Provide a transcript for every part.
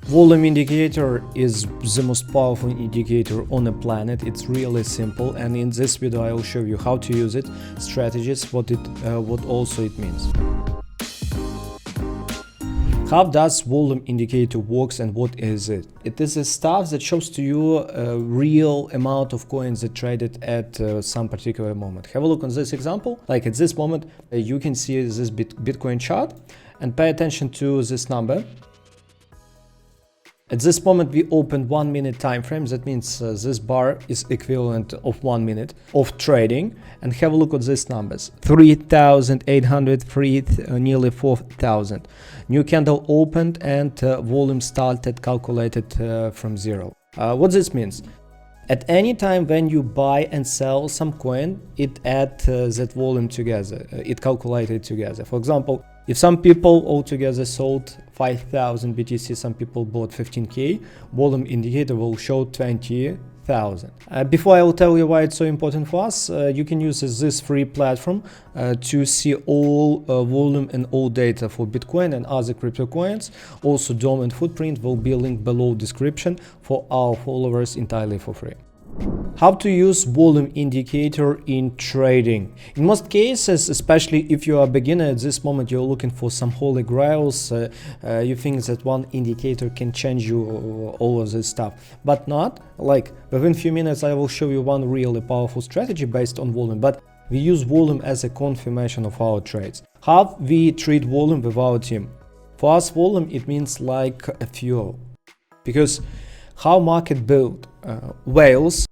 Volume indicator is the most powerful indicator on the planet. It's really simple, and in this video I will show you how to use it, strategies, what also it means. How does volume indicator works and what is it? It is a stuff that shows to you a real amount of coins that traded at some particular moment. Have a look on this example. Like at this moment, you can see this Bitcoin chart and pay attention to this number. At this moment we opened 1 minute time frame. That means this bar is equivalent of 1 minute of trading, and have a look at these numbers: 3,803, nearly 4,000. New candle opened and volume started calculated from zero. What this means? At any time when you buy and sell some coin, it adds that volume together, it calculated together. For example, if some people altogether sold 5,000 BTC, some people bought 15k, volume indicator will show 20,000. Before I will tell you why it's so important for us, you can use this free platform to see all volume and all data for Bitcoin and other crypto coins. Also, DOM and footprint will be linked below description for our followers entirely for free. How to use volume indicator in trading? In most cases, especially if you are a beginner at this moment, you're looking for some holy grails, you think that one indicator can change you all of this stuff, but not. Like within few minutes I will show you one really powerful strategy based on volume, but we use volume as a confirmation of our trades. How we treat volume with our team? For us, volume, it means like a fuel, because how market build whales,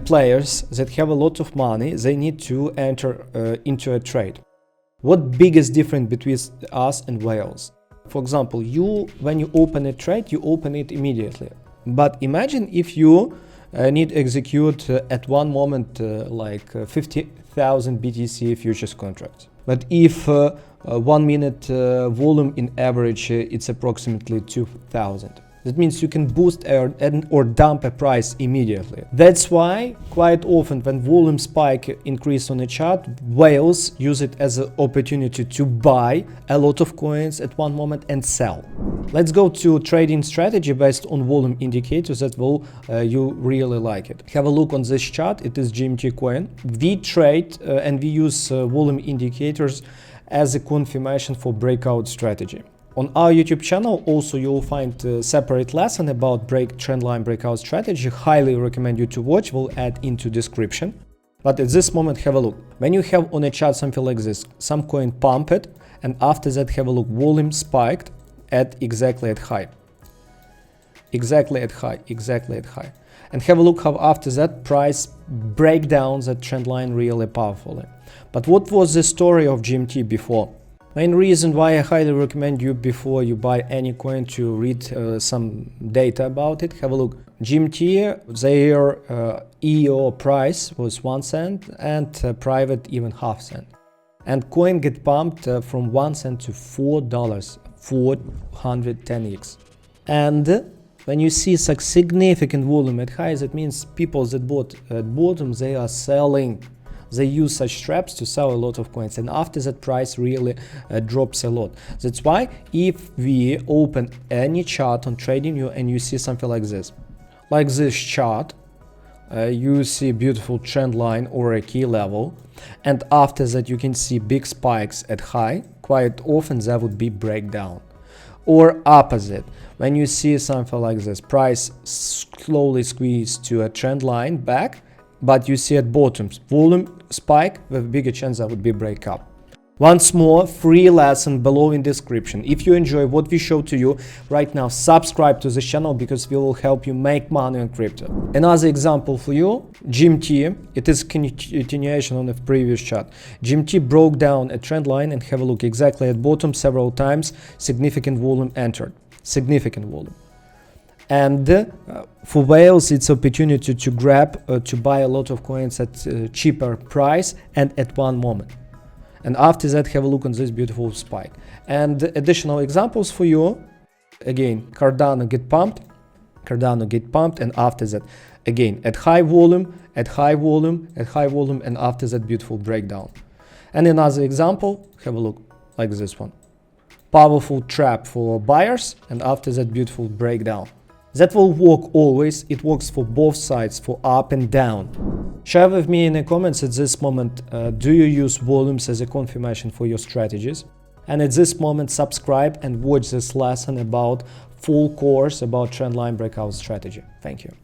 players that have a lot of money, they need to enter into a trade. What biggest difference between us and whales? For example, when you open a trade, you open it immediately. But imagine if you need to execute at one moment like 50,000 BTC futures contracts. But if 1 minute volume in average, it's approximately 2,000. That means you can boost or dump a price immediately. That's why quite often when volume spike increase on a chart, whales use it as an opportunity to buy a lot of coins at one moment and sell. Let's go to trading strategy based on volume indicators that will you really like it. Have a look on this chart. It is GMT coin. We trade and we use volume indicators as a confirmation for breakout strategy. On our YouTube channel also you will find a separate lesson about trendline breakout strategy. Highly recommend you to watch, we'll add into description. But at this moment have a look. When you have on a chart something like this, some coin pump it, and after that have a look, volume spiked at exactly at high. Exactly at high. And have a look how after that price break down that trend line really powerfully. But what was the story of GMT before? Main reason why I highly recommend you before you buy any coin to read some data about it. Have a look. GMT, their EO price was 1 cent and private even half cent. And coin get pumped from 1 cent to $4, 410x. And when you see such significant volume at highs, that means people that bought at bottom, they are selling. They use such traps to sell a lot of coins, and after that price really drops a lot. That's why if we open any chart on TradingView and you see something like this chart, you see beautiful trend line or a key level, and after that you can see big spikes at high. Quite often that would be breakdown. Or opposite, when you see something like this, price slowly squeeze to a trend line back, but you see at bottoms volume spike with bigger chance that would be breakup. Once more, free lesson below in description. If you enjoy what we show to you right now, subscribe to the channel because we will help you make money on crypto. Another example for you, GMT, it is continuation on the previous chart. GMT broke down a trend line and have a look exactly at bottom several times, significant volume entered, significant volume. And for whales, it's opportunity to grab, to buy a lot of coins at cheaper price and at one moment. And after that, have a look on this beautiful spike. And additional examples for you. Again, Cardano get pumped, and after that, again, at high volume, and after that beautiful breakdown. And another example, have a look like this one. powerful trap for buyers, and after that beautiful breakdown. That will work always. It works for both sides, for up and down. Share with me in the comments at this moment, do you use volumes as a confirmation for your strategies? And at this moment, subscribe and watch this lesson about full course about trendline breakout strategy. Thank you.